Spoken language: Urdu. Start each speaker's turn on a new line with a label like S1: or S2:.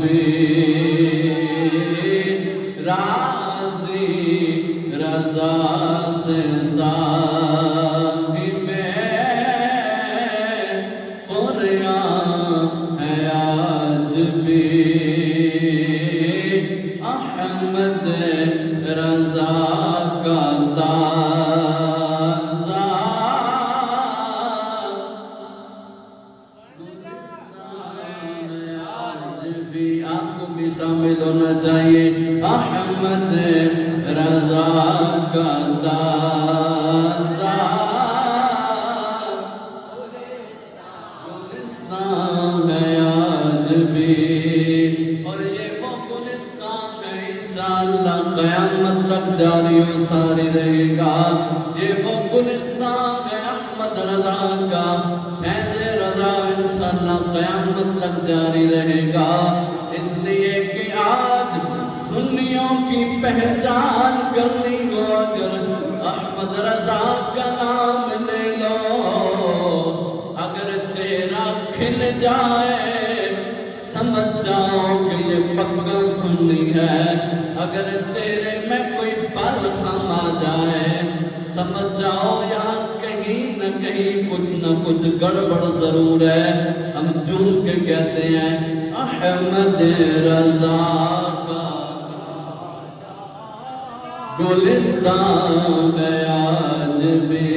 S1: بھی راضی رضا سے صاحب قرآن ہے آج بھی احمد رضا کا تازہ بھی آپ کو بھی شامل ہونا چاہیے احمد رضا کا تازہ گلستان ہے آج بھی اور یہ وہ گلستان ہے انشاءاللہ قیامت تک جاری و ساری رہے گا یہ وہ گلستان ہے احمد رضا کا فیض رضا انشاءاللہ قیامت تک جاری رہے گا اس لیے کہ آج سنیوں کی پہچان کرنی ہو اگر احمد رضا کا نام لے لو اگر چہرہ کھل جائے سمجھ جاؤ کہ یہ پکا سنی ہے اگر چہرے میں کوئی پل خم آ جائے سمجھ جاؤ یہاں کہیں نہ کہیں کچھ نہ کچھ گڑبڑ ضرور ہے ہم جھوم کے کہتے ہیں احمد رضا کا گلستان ہے آج بھی